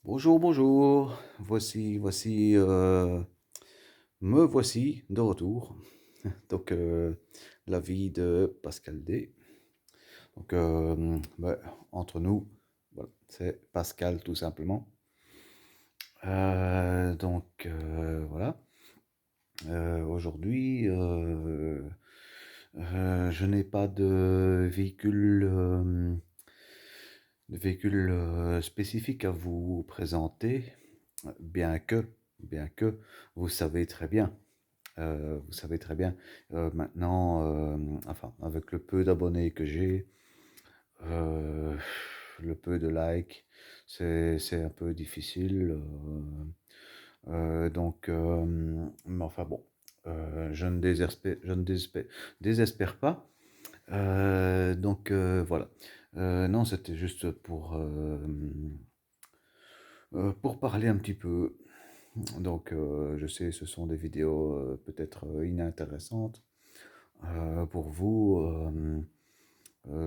Bonjour, bonjour. Me voici de retour. Donc, l'avis de Pascal D. Donc, entre nous, voilà, c'est Pascal tout simplement. Voilà. Aujourd'hui, je n'ai pas de véhicule spécifique à vous présenter, bien que, bien que vous savez très bien. Vous savez très bien, maintenant, enfin, avec le peu d'abonnés que j'ai, euh, le peu de likes, c'est un peu difficile. Mais enfin bon, je ne désespère pas. Voilà. Non, c'était juste pour parler un petit peu. Donc, je sais, ce sont des vidéos peut-être inintéressantes pour vous,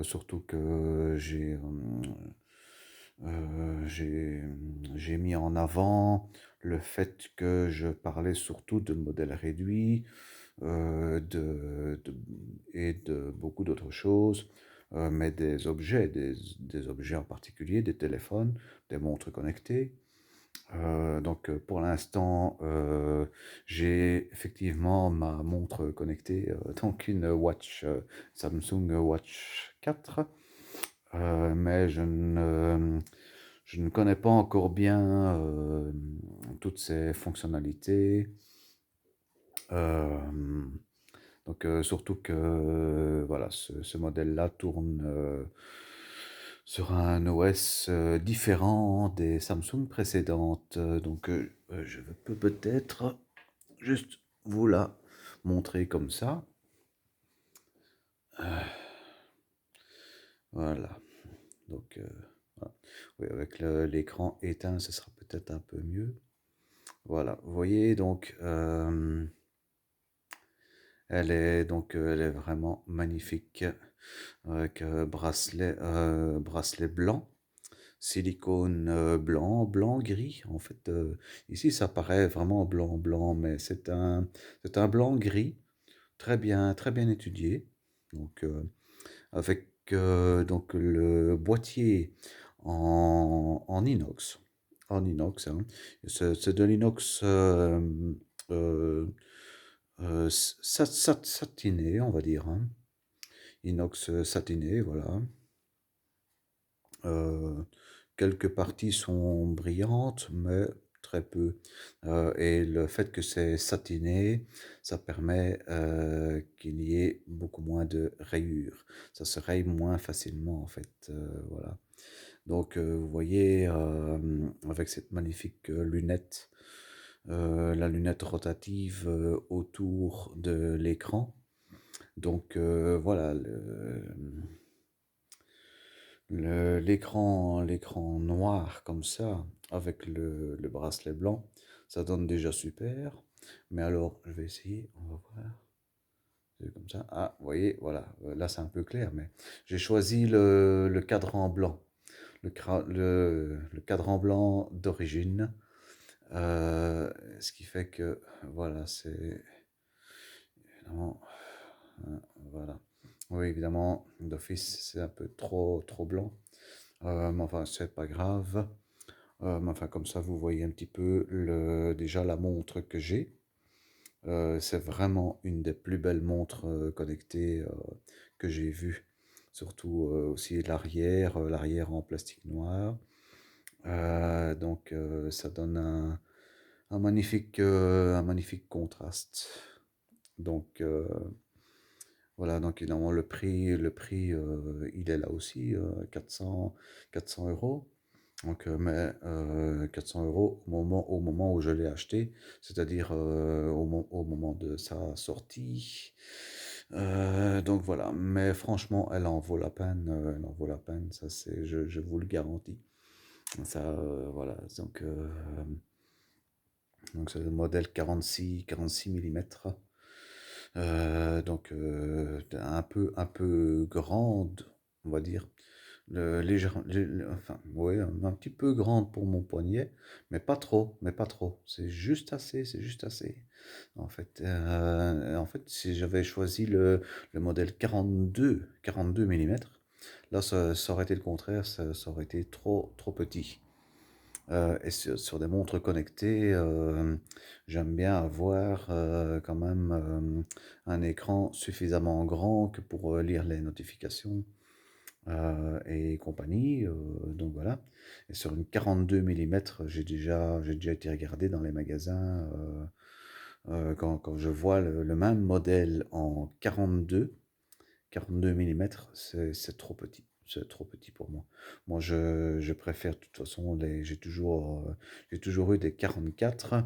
surtout que j'ai mis en avant le fait que je parlais surtout de modèles réduits et de beaucoup d'autres choses, mais des objets en particulier, des téléphones, des montres connectées. Pour l'instant, j'ai effectivement ma montre connectée, donc une Samsung Watch 4, mais je ne connais pas encore bien toutes ses fonctionnalités. Euh, Surtout que voilà, ce modèle-là tourne sur un OS différent des Samsung précédentes. Je peux peut-être juste vous la montrer comme ça. Voilà. Donc, voilà. Oui, avec l'écran éteint, ce sera peut-être un peu mieux. Voilà. Vous voyez, donc, elle est vraiment magnifique avec bracelet blanc, silicone blanc gris. En fait, ici ça paraît vraiment blanc, mais c'est un blanc gris très bien étudié. Donc, avec donc le boîtier en inox, hein. C'est de l'inox euh, satiné, on va dire, hein. Inox satiné, voilà. Euh, Quelques parties sont brillantes, mais très peu. Et le fait que c'est satiné, ça permet qu'il y ait beaucoup moins de rayures. Ça se raye moins facilement, en fait. Voilà. Donc, vous voyez, avec cette magnifique lunette, la lunette rotative autour de l'écran. Donc, voilà, l'écran noir comme ça, avec le bracelet blanc, ça donne déjà super. Mais alors, je vais essayer, on va voir. C'est comme ça. Ah, vous voyez, voilà, là c'est un peu clair, mais j'ai choisi le cadran blanc, le cadran blanc d'origine. Ce qui fait que, voilà, c'est évidemment, voilà. Oui, évidemment, d'office, c'est un peu trop blanc. Mais enfin, c'est pas grave. Mais enfin, comme ça, vous voyez un petit peu déjà la montre que j'ai. C'est vraiment une des plus belles montres connectées que j'ai vues. Surtout aussi l'arrière en plastique noir. Ça donne un magnifique contraste. Donc, voilà, donc évidemment le prix, il est là aussi, 400 euros. Donc, mais 400 euros au moment où je l'ai acheté, c'est-à-dire au moment de sa sortie. Donc voilà, mais franchement, elle en vaut la peine, elle en vaut la peine, ça je vous le garantis. Ça, voilà, donc c'est le modèle 46 mm. Un peu grande, on va dire. enfin, ouais, un petit peu grande pour mon poignet, mais pas trop. C'est juste assez. En fait, si j'avais choisi le modèle 42 millimètres, là, ça aurait été le contraire, ça aurait été trop petit. Et sur des montres connectées, j'aime bien avoir quand même un écran suffisamment grand que pour lire les notifications et compagnie. Donc voilà. Et sur une 42 millimètres, j'ai déjà été regarder dans les magasins. Quand je vois le même modèle en 42 millimètres, c'est trop petit. C'est trop petit pour moi. Moi, je préfère, de toute façon, j'ai toujours eu des 44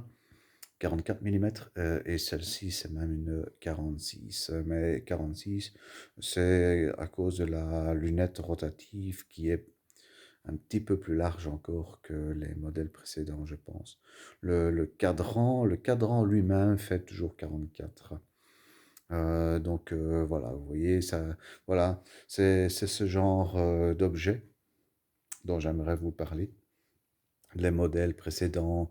millimètres, et celle-ci, c'est même une 46. Mais 46, c'est à cause de la lunette rotative qui est un petit peu plus large encore que les modèles précédents, je pense. Le cadran lui-même fait toujours 44. Donc voilà, vous voyez, voilà, c'est ce genre d'objet dont j'aimerais vous parler. Les modèles précédents,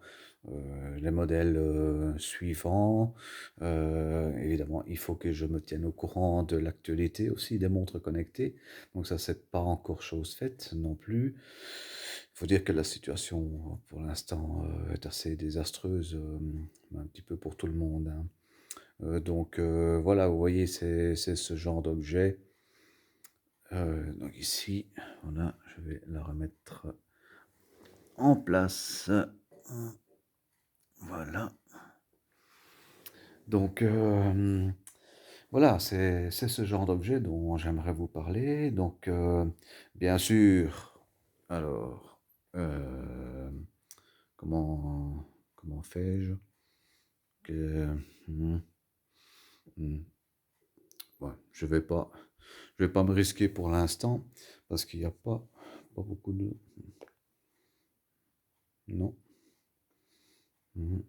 les modèles suivants. Évidemment, il faut que je me tienne au courant de l'actualité aussi des montres connectées. Donc ça, c'est pas encore chose faite non plus. Il faut dire que la situation pour l'instant est assez désastreuse, un petit peu pour tout le monde, hein. Donc voilà, vous voyez, c'est ce genre d'objet. Donc ici, voilà, je vais la remettre en place. Voilà. Donc voilà, c'est ce genre d'objet dont j'aimerais vous parler. Donc bien sûr, alors, comment fais-je que, hmm, hmm, ouais, je vais pas me risquer pour l'instant parce qu'il n'y a pas beaucoup de, non. Mhm.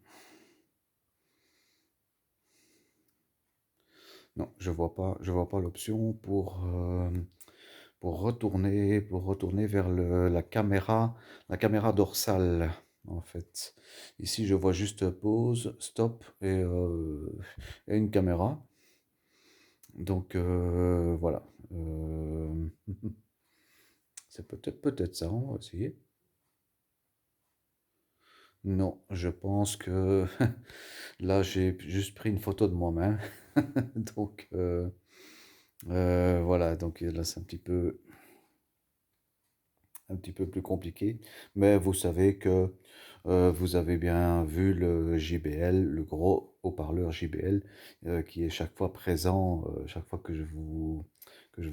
Non, je vois pas l'option pour retourner vers la caméra dorsale, en fait. Ici, je vois juste pause, stop et une caméra. Donc, voilà. Euh, c'est peut-être ça, on va essayer. Non, je pense que là, j'ai juste pris une photo de moi-même. Donc, voilà, donc là, c'est un petit peu plus compliqué. Mais vous savez que vous avez bien vu le JBL, le gros haut-parleur JBL, qui est chaque fois présent, chaque fois que je vous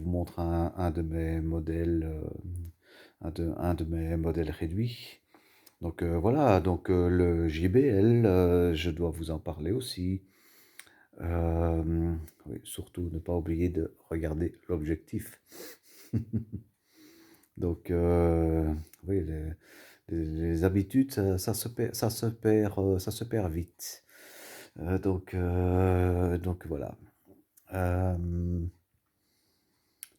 montre un de mes modèles, un de mes modèles réduits. Donc voilà, donc le JBL, je dois vous en parler aussi. Oui, surtout ne pas oublier de regarder l'objectif. Donc, oui, les habitudes, ça se perd vite. Donc voilà. Euh,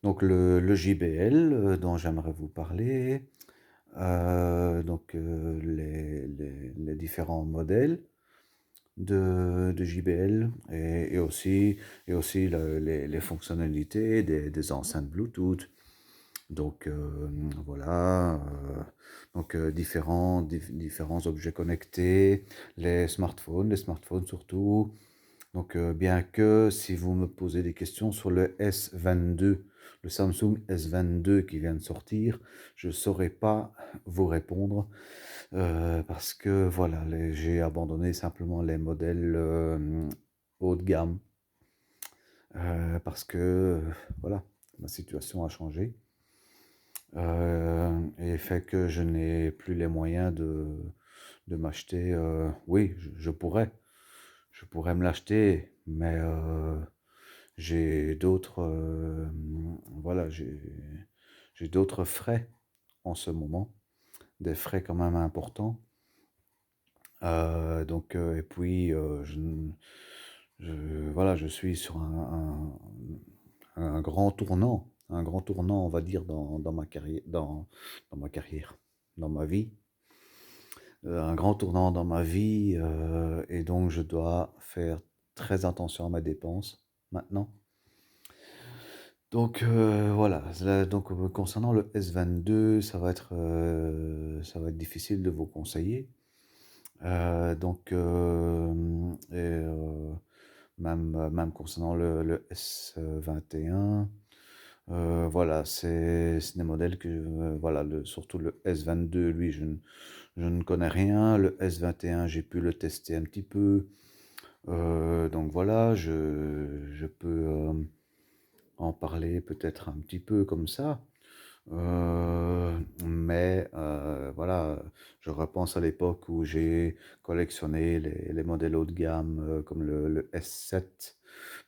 donc le JBL dont j'aimerais vous parler, donc les différents modèles de JBL et aussi les fonctionnalités des enceintes Bluetooth. Donc voilà, différents objets connectés, les smartphones surtout. Donc bien que si vous me posez des questions sur le S22, le Samsung S22 qui vient de sortir, je ne saurais pas vous répondre parce que voilà, j'ai abandonné simplement les modèles haut de gamme parce que voilà, ma situation a changé. Et fait que je n'ai plus les moyens de m'acheter. Oui, je pourrais me l'acheter, mais j'ai d'autres, voilà, j'ai d'autres frais en ce moment, des frais quand même importants. Donc, et puis, voilà, je suis sur un grand tournant un grand tournant, on va dire, dans ma carrière, dans ma carrière, dans ma vie. Un grand tournant dans ma vie, et donc je dois faire très attention à mes dépenses maintenant. Donc voilà, donc concernant le S22, ça va être difficile de vous conseiller. Donc, même concernant le S21, voilà, c'est des modèles que, voilà, surtout le S22, lui, je ne connais rien. Le S21, j'ai pu le tester un petit peu. Donc voilà, je peux en parler peut-être un petit peu comme ça. Mais voilà, je repense à l'époque où j'ai collectionné les modèles haut de gamme comme le S7.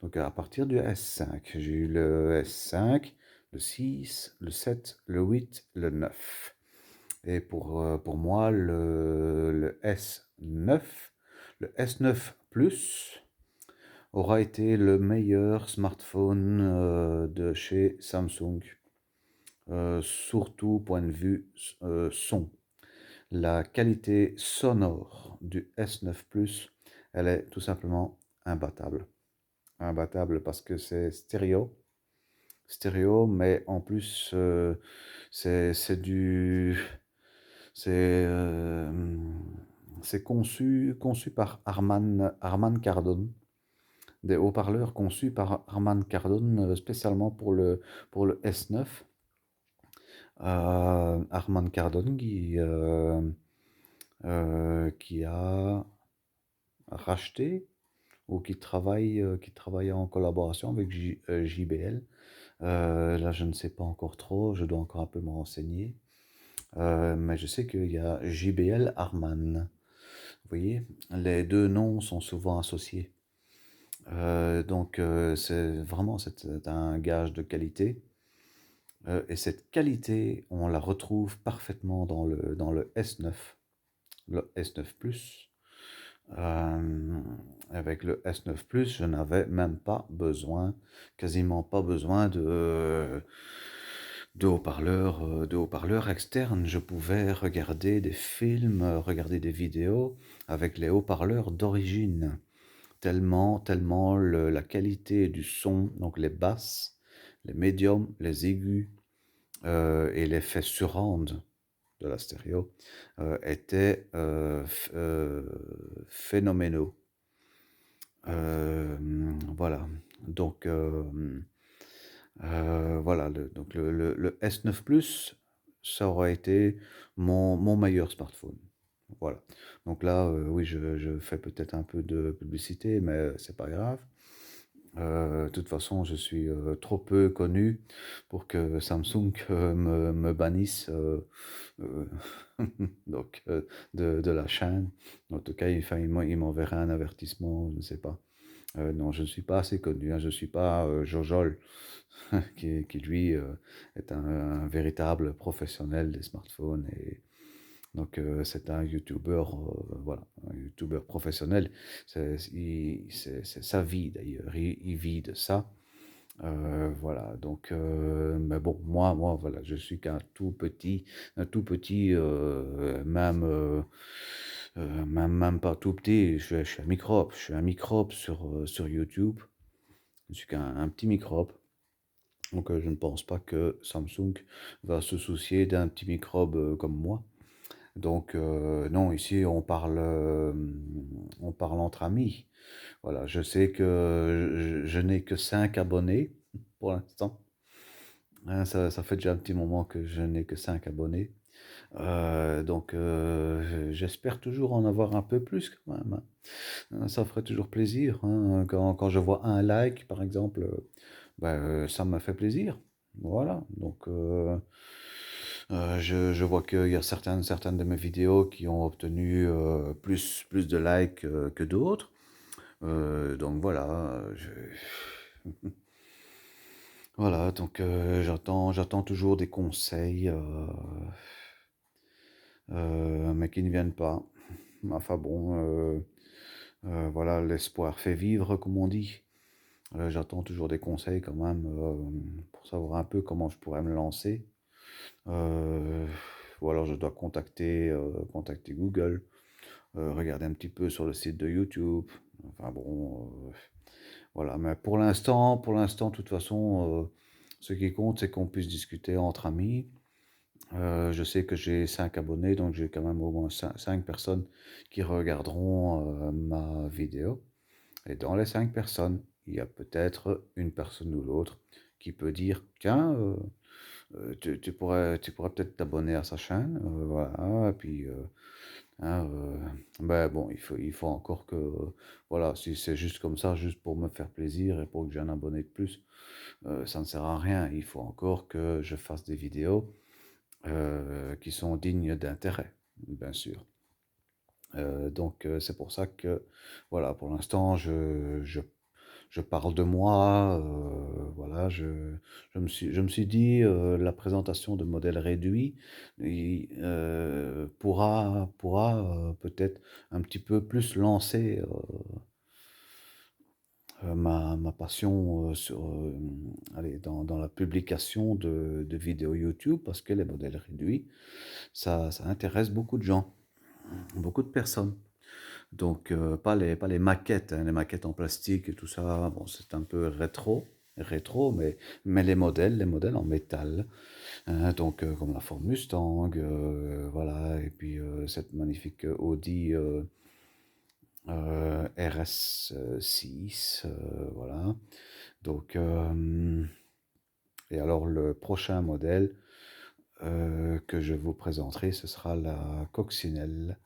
Donc à partir du S5, j'ai eu le S5, le 6, le 7, le 8, le 9. Et pour moi, le S9, le S9 Plus aura été le meilleur smartphone de chez Samsung, surtout point de vue son. La qualité sonore du S9 Plus, elle est tout simplement imbattable. Imbattable parce que c'est stéréo, mais en plus, c'est c'est euh, c'est conçu par Harman Kardon. Des haut-parleurs conçus par Harman Kardon spécialement pour le S9. Harman Kardon qui a racheté ou qui travaille en collaboration avec JBL. Là, je ne sais pas encore trop, je dois encore un peu me renseigner. Mais je sais qu'il y a JBL Harman. Vous voyez, les deux noms sont souvent associés. Donc, c'est un gage de qualité. Et cette qualité, on la retrouve parfaitement dans le S9 Plus. Euh, Avec le S9 Plus, je n'avais même pas besoin, quasiment pas besoin de haut-parleurs externes. Je pouvais regarder des films, regarder des vidéos avec les haut-parleurs d'origine. Tellement la qualité du son, donc les basses, les médiums, les aigus et l'effet surround de la stéréo étaient phénoménaux. Voilà. Donc, voilà, le S9 Plus, ça aurait été mon meilleur smartphone. Voilà. Donc là, oui, je fais peut-être un peu de publicité, mais c'est pas grave. De toute façon, je suis trop peu connu pour que Samsung me bannisse euh, donc, de la chaîne. En tout cas, il m'enverra un avertissement, je ne sais pas. Non, je ne suis pas assez connu, hein, je ne suis pas Jojol, qui lui est un véritable professionnel des smartphones. Et donc, c'est un YouTuber, voilà, un YouTuber professionnel. C'est sa vie d'ailleurs, il vit de ça. Voilà, donc, mais bon, voilà, je suis un tout petit, même pas tout petit, je suis un microbe, sur YouTube. Je suis qu'un petit microbe. Donc, je ne pense pas que Samsung va se soucier d'un petit microbe comme moi. Donc, non, ici, on parle entre amis. Voilà, je sais que je n'ai que 5 abonnés pour l'instant. Hein, ça fait déjà un petit moment que je n'ai que 5 abonnés. Donc, j'espère toujours en avoir un peu plus quand même, hein. Ça ferait toujours plaisir, hein. Quand je vois un like, par exemple, ben, ça me fait plaisir. Voilà, donc je vois qu'il y a certaines de mes vidéos qui ont obtenu plus de likes que d'autres. Donc voilà, voilà, donc j'attends toujours des conseils, mais qui ne viennent pas. Enfin bon, voilà, l'espoir fait vivre, comme on dit. J'attends toujours des conseils quand même, pour savoir un peu comment je pourrais me lancer. Heu, ou alors je dois contacter Google, regarder un petit peu sur le site de YouTube. Enfin bon, voilà, mais pour l'instant, de toute façon, ce qui compte, c'est qu'on puisse discuter entre amis. Je sais que j'ai 5 abonnés, donc j'ai quand même au moins 5 personnes qui regarderont, ma vidéo. Et dans les 5 personnes, il y a peut-être une personne ou l'autre qui peut dire: «Tiens, tu pourrais peut-être t'abonner à sa chaîne», voilà, et puis, hein, bon, il faut encore que, voilà, si c'est juste comme ça, juste pour me faire plaisir et pour que j'ai un abonné de plus, ça ne sert à rien. Il faut encore que je fasse des vidéos, qui sont dignes d'intérêt, bien sûr. Donc c'est pour ça que, voilà, pour l'instant, je parle de moi, voilà, je me suis dit, la présentation de modèles réduits pourra peut-être un petit peu plus lancer, ma passion, allez, dans la publication de vidéos YouTube, parce que les modèles réduits, ça intéresse beaucoup de gens, beaucoup de personnes. Donc, pas les maquettes, hein, les maquettes en plastique et tout ça, bon, c'est un peu rétro, mais les modèles en métal, hein, donc, comme la Ford Mustang, voilà, et puis, cette magnifique Audi, RS6, voilà. Donc, et alors le prochain modèle, que je vous présenterai, ce sera la Coccinelle.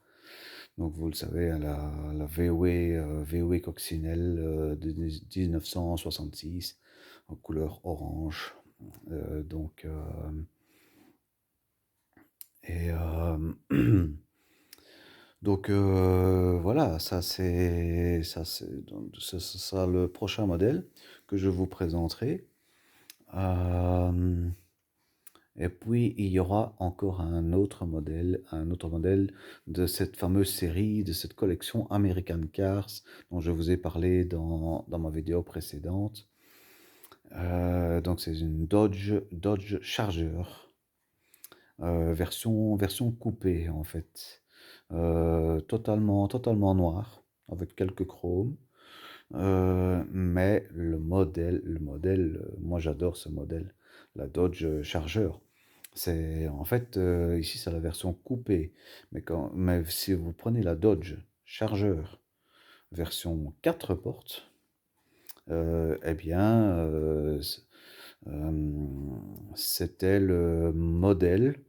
Donc vous le savez, hein, la VW Coccinelle, de 1966, en couleur orange. Donc, et donc, voilà, donc ce sera le prochain modèle que je vous présenterai. Hem Et puis, il y aura encore un autre modèle de cette fameuse série, de cette collection American Cars dont je vous ai parlé dans ma vidéo précédente. Donc c'est une Dodge Charger, version coupée en fait. Totalement noir, avec quelques chromes. Mais moi j'adore ce modèle, la Dodge Charger. C'est en fait, ici c'est la version coupée, mais si vous prenez la Dodge Charger version 4 portes, eh bien, c'était le modèle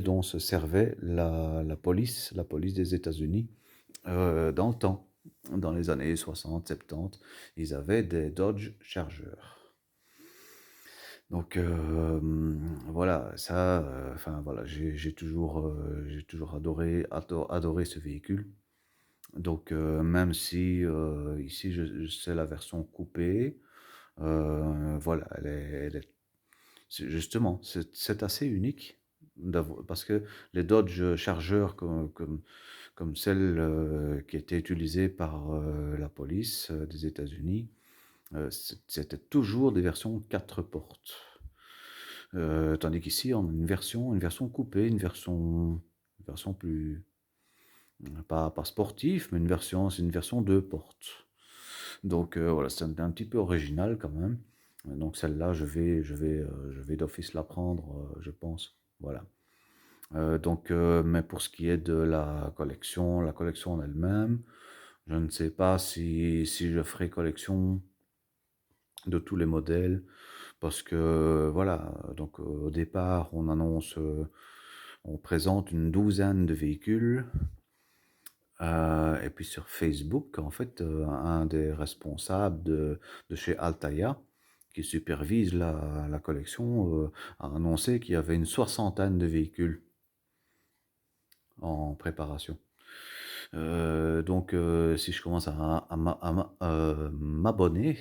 dont se servait la police des États-Unis, dans le temps, dans les années 60-70, ils avaient des Dodge Charger. Donc, voilà, ça, enfin voilà, j'ai toujours adoré ce véhicule. Donc, même si, ici c'est la version coupée, voilà, justement, c'est assez unique parce que les Dodge Charger comme celle, qui était utilisée par, la police, des États-Unis, c'était toujours des versions 4 portes. Tandis qu'ici, on a une version coupée, une version plus, pas sportive, mais c'est une version 2 portes. Donc, voilà, c'est un petit peu original quand même. Donc celle-là, je vais d'office la prendre, je pense. Voilà. Donc, mais pour ce qui est de la collection en elle-même, je ne sais pas si je ferai collection de tous les modèles, parce que voilà, donc, au départ, on présente une douzaine de véhicules, et puis sur Facebook, en fait, un des responsables de chez Altaïa, qui supervise la collection, a annoncé qu'il y avait une soixantaine de véhicules en préparation. Donc, si je commence à m'abonner,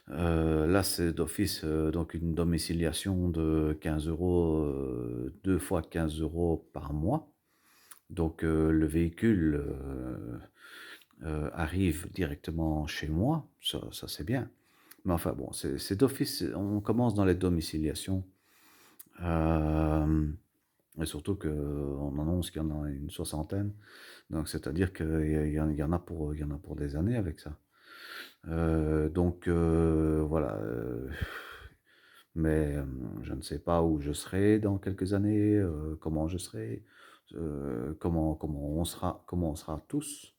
là, c'est d'office, donc une domiciliation de 15 €, 2 fois 15 € par mois. Donc, le véhicule, arrive directement chez moi, ça c'est bien. Mais enfin bon, c'est d'office, on commence dans les domiciliations. Euh, et surtout qu'on annonce qu'il y en a une soixantaine. Donc c'est-à-dire qu'il y en a pour des années avec ça. Donc voilà. Mais je ne sais pas où je serai dans quelques années, comment je serai, comment on sera tous,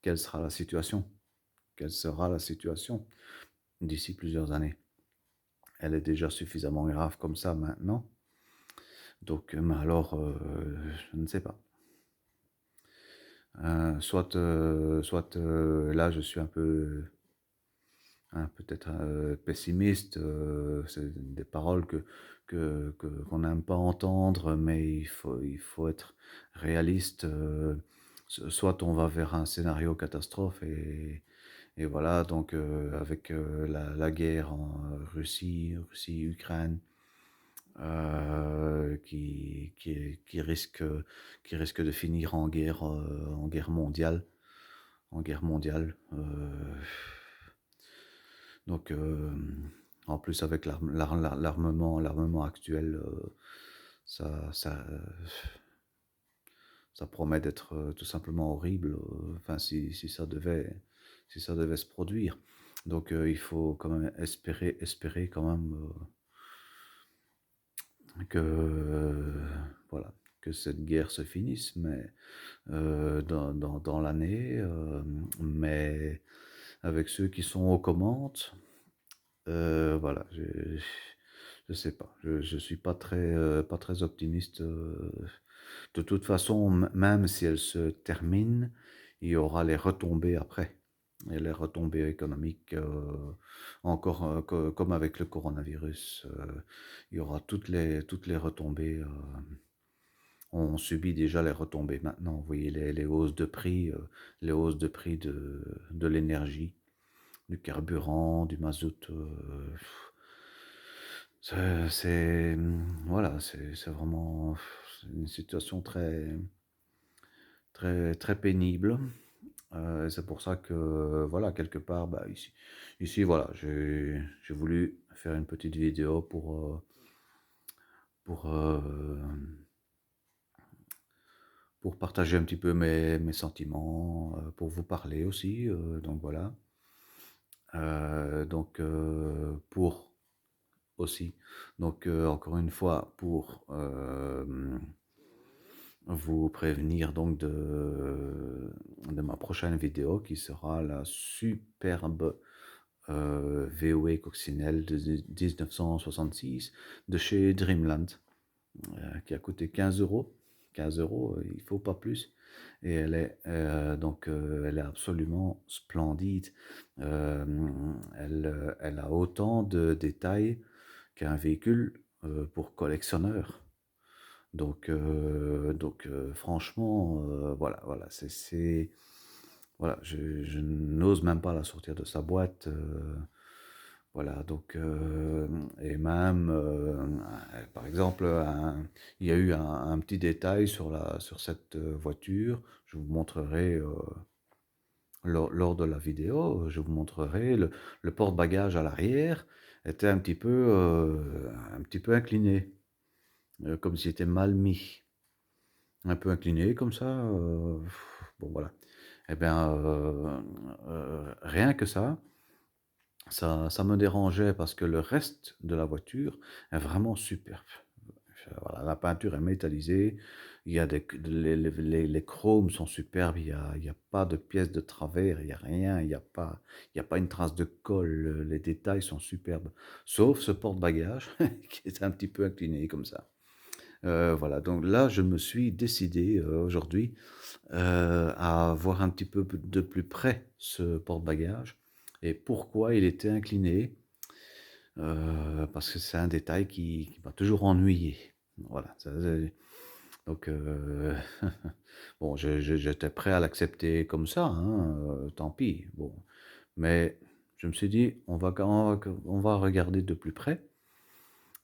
quelle sera la situation, quelle sera la situation d'ici plusieurs années. Elle est déjà suffisamment grave comme ça maintenant. Donc, mais alors, je ne sais pas. Là, je suis un peu, hein, peut-être pessimiste. C'est des paroles qu'on n'aime pas entendre, mais il faut être réaliste. Soit on va vers un scénario catastrophe et voilà, donc avec la guerre en Russie-Ukraine, qui risque de finir en guerre mondiale, donc, en plus, avec l'armement actuel, ça promet d'être tout simplement horrible. Enfin, si ça devait se produire. Donc, il faut quand même espérer quand même voilà, que cette guerre se finisse, mais dans l'année, mais avec ceux qui sont aux commandes. Voilà, je sais pas. Je suis pas très optimiste. De toute façon, même si elle se termine, il y aura les retombées après. Et les retombées économiques, encore comme avec le coronavirus, il y aura toutes les retombées. On subit déjà les retombées maintenant. Vous voyez les hausses de prix, de l'énergie, du carburant, du mazout. Voilà, c'est vraiment une situation très, très, très pénible. Et c'est pour ça que, voilà, quelque part, bah, ici, voilà, j'ai voulu faire une petite vidéo pour partager un petit peu mes sentiments, pour vous parler aussi. Donc voilà. Donc pour aussi. Donc encore une fois, pour vous prévenir donc de ma prochaine vidéo qui sera la superbe VOE coccinelle de 1966 de chez Dreamland, qui a coûté 15 euros. 15 euros, il ne faut pas plus. Et elle est absolument splendide. Euh, elle a autant de détails qu'un véhicule pour collectionneur. Donc, franchement, voilà, voilà, je n'ose même pas la sortir de sa boîte. Voilà, donc, et même, par exemple, il y a eu un petit détail sur cette voiture. Je vous montrerai lors de la vidéo, je vous montrerai le porte-bagages à l'arrière était un petit peu incliné, comme s'il était mal mis. Un peu incliné comme ça. Bon, voilà. Eh bien, rien que ça me dérangeait parce que le reste de la voiture est vraiment superbe. Voilà, la peinture est métallisée, il y a les chromes sont superbes, il y a pas de pièces de travers, il n'y a rien, il y a pas une trace de colle, les détails sont superbes. Sauf ce porte-bagages qui est un petit peu incliné comme ça. Voilà, donc là, je me suis décidé aujourd'hui à voir un petit peu de plus près ce porte-bagages et pourquoi il était incliné. Parce que c'est un détail qui m'a toujours ennuyé. Voilà. Donc, bon, j'étais prêt à l'accepter comme ça, hein, tant pis. Bon, mais je me suis dit, on va regarder de plus près.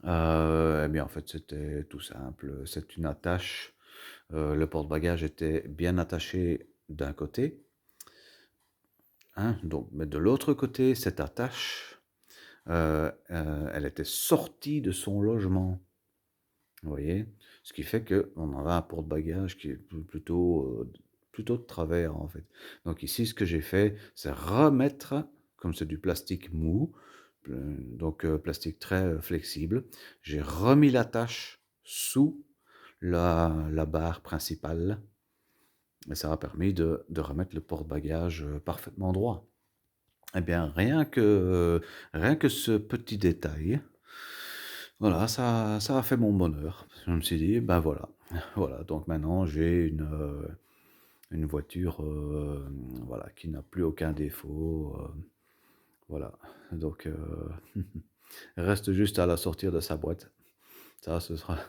Eh bien, en fait, c'était tout simple. C'est une attache. Le porte-bagages était bien attaché d'un côté hein, donc mais de l'autre côté, cette attache, elle était sortie de son logement, vous voyez? Ce qui fait qu'on avait un porte-bagages qui est plutôt de travers, en fait. Donc ici, ce que j'ai fait, c'est remettre, comme c'est du plastique mou, donc plastique très, flexible, j'ai remis l'attache sous la barre principale et ça a permis de remettre le porte-bagages, parfaitement droit. Eh bien, rien que ce petit détail, voilà, ça a fait mon bonheur. Je me suis dit: «Ben, voilà, voilà, donc maintenant j'ai une voiture, voilà, qui n'a plus aucun défaut», voilà, donc reste juste à la sortir de sa boîte. Ça, ce sera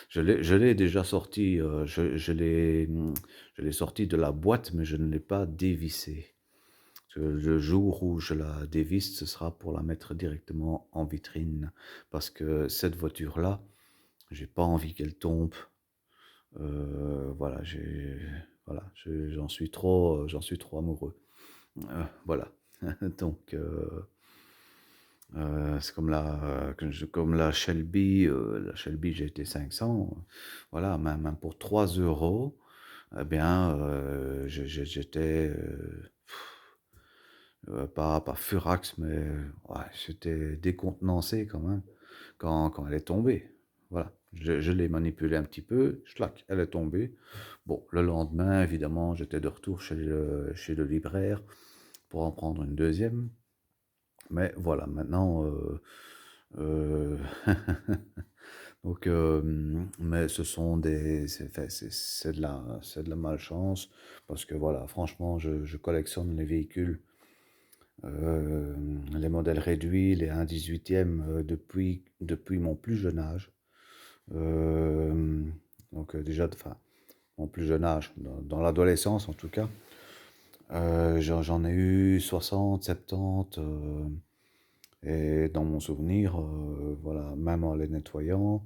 je l'ai déjà sorti, je l'ai sorti de la boîte, mais je ne l'ai pas dévissée. Le jour où je la dévisse, ce sera pour la mettre directement en vitrine. Parce que cette voiture-là, j'ai pas envie qu'elle tombe. Voilà, j'en suis trop amoureux. Voilà. Donc, c'est comme la Shelby GT 500. Voilà, même pour 3 euros, eh bien, j'étais, pas furax, mais ouais, j'étais décontenancé quand même quand elle est tombée. Voilà, je l'ai manipulée un petit peu, schlac, elle est tombée. Bon, le lendemain, évidemment, j'étais de retour chez le libraire pour en prendre une deuxième. Mais voilà, maintenant, heu, donc mais ce sont des c'est enfin, c'est de la malchance parce que voilà, franchement, je collectionne les véhicules, les modèles réduits, les 1/18, depuis mon plus jeune âge. Hem, donc déjà, enfin, mon plus jeune âge, dans l'adolescence en tout cas. J'en ai eu 60, 70, et dans mon souvenir, voilà, même en les nettoyant,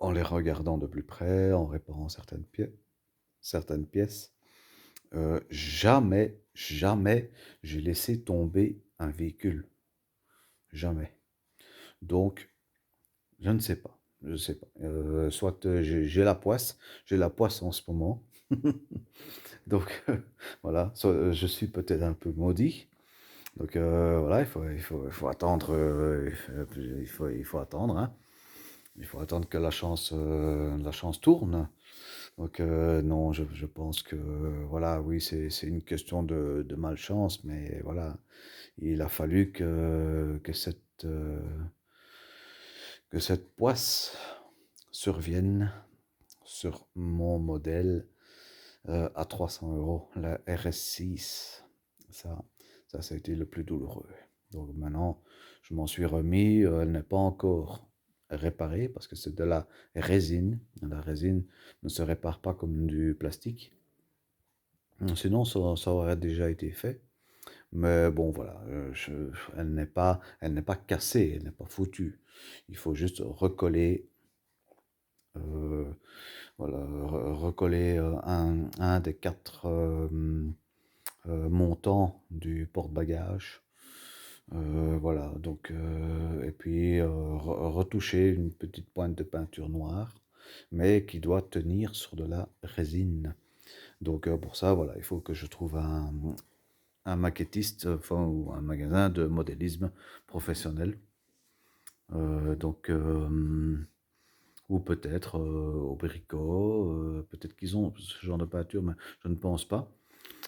en les regardant de plus près, en réparant certaines pièces, jamais j'ai laissé tomber un véhicule. Jamais. Donc, je ne sais pas. Je sais pas. Soit j'ai la poisse en ce moment. Donc, voilà, soit, je suis peut-être un peu maudit. Donc, voilà, il faut attendre, il faut attendre, hein. Il faut attendre que la chance tourne. Donc, non, je pense que, voilà, oui, c'est une question de malchance, mais voilà, il a fallu que cette poisse survienne sur mon modèle, à 300 euros, la RS6. Ça, ça a été le plus douloureux. Donc maintenant, je m'en suis remis. Elle n'est pas encore réparée parce que c'est de la résine. La résine ne se répare pas comme du plastique. Sinon, ça aurait déjà été fait. Mais bon, voilà, elle n'est pas cassée, elle n'est pas foutue. Il faut juste recoller, euh, voilà, recoller un des quatre montants du porte-bagages. Voilà, donc, et puis retoucher une petite pointe de peinture noire, mais qui doit tenir sur de la résine. Donc pour ça, voilà, il faut que je trouve un maquettiste, enfin, ou un magasin de modélisme professionnel. Donc, ou peut-être au Bricot, peut-être qu'ils ont ce genre de peinture, mais je ne pense pas.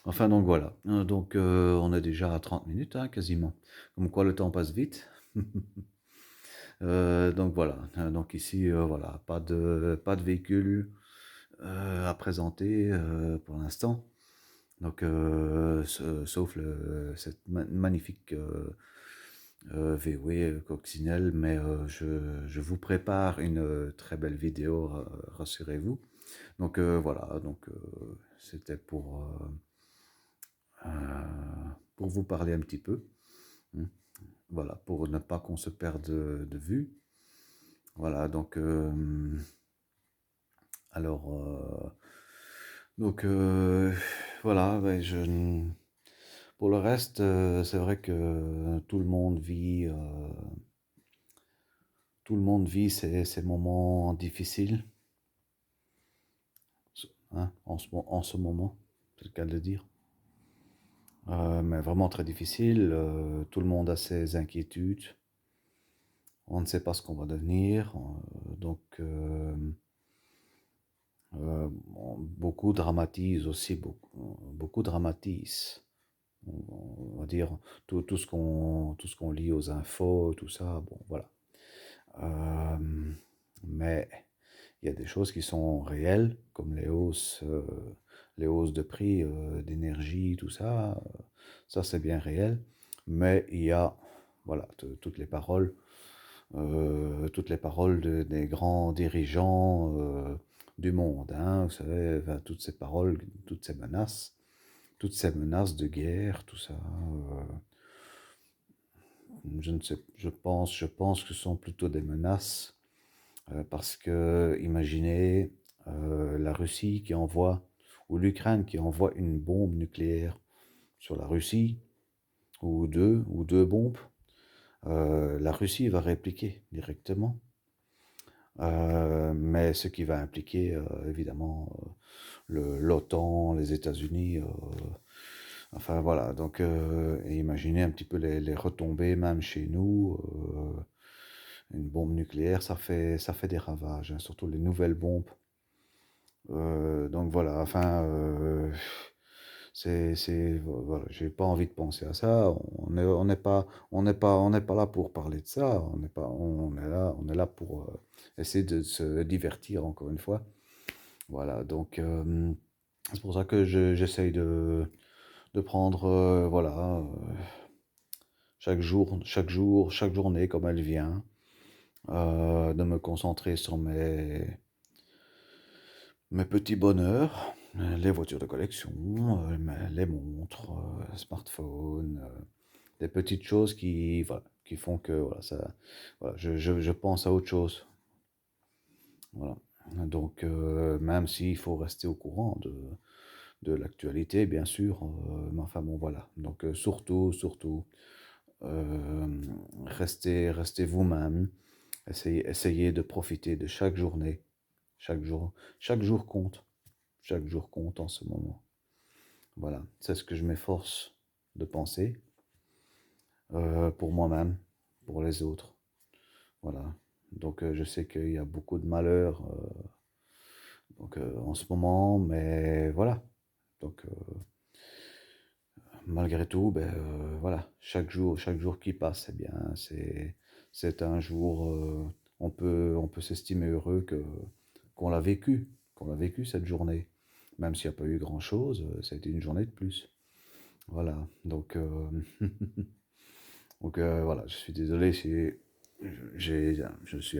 Enfin, donc voilà. Donc, on est déjà à 30 minutes, hein, quasiment. Comme quoi le temps passe vite. Donc voilà. Donc ici, voilà, pas de véhicule à présenter pour l'instant. Donc, sauf cette magnifique VW coccinelle, mais je vous prépare une très belle vidéo, rassurez-vous. Donc voilà, donc c'était pour vous parler un petit peu, hein. Voilà, pour ne pas qu'on se perde de vue. Voilà, donc alors donc voilà, ouais, Pour le reste, c'est vrai que tout le monde vit ces moments difficiles, hein, en ce moment, c'est le cas de le dire. Mais vraiment très difficile. Tout le monde a ses inquiétudes. On ne sait pas ce qu'on va devenir. Beaucoup dramatisent aussi, beaucoup dramatisent. On va dire tout ce qu'on lit aux infos, tout ça. Bon, voilà. Euh, mais il y a des choses qui sont réelles, comme les hausses de prix d'énergie, tout ça. Ça, c'est bien réel. Mais il y a, voilà, toutes les paroles des grands dirigeants du monde, hein, vous savez, enfin, toutes ces menaces de guerre, tout ça. Je ne sais, je pense que ce sont plutôt des menaces. Parce que imaginez la Russie qui envoie, ou l'Ukraine qui envoie une bombe nucléaire sur la Russie, ou deux bombes, la Russie va répliquer directement. Mais ce qui va impliquer évidemment l'OTAN, les États-Unis, enfin voilà, donc et imaginez un petit peu les retombées même chez nous. Une bombe nucléaire, ça fait des ravages, hein, surtout les nouvelles bombes. Donc voilà, enfin, voilà, j'ai pas envie de penser à ça. On n'est pas là pour parler de ça. On est là pour essayer de se divertir encore une fois. Voilà, donc c'est pour ça que j'essaye de prendre, voilà, chaque journée comme elle vient, de me concentrer sur mes petits bonheurs, les voitures de collection, les montres, smartphones, des petites choses voilà, qui font que voilà, voilà, je pense à autre chose. Voilà. Donc, même s'il faut rester au courant de l'actualité, bien sûr, mais enfin bon, voilà. Donc, surtout, euh, restez vous-même, essayez de profiter de chaque journée, chaque jour, chaque jour compte. Chaque jour compte en ce moment. Voilà, c'est ce que je m'efforce de penser pour moi-même, pour les autres. Voilà. Donc je sais qu'il y a beaucoup de malheurs en ce moment, mais voilà. Donc malgré tout, ben voilà, chaque jour qui passe, eh bien, c'est un jour. On peut s'estimer heureux qu'on l'a vécu cette journée, même s'il n'y a pas eu grand-chose. Ça a été une journée de plus. Voilà, donc, donc voilà, je suis désolé si je suis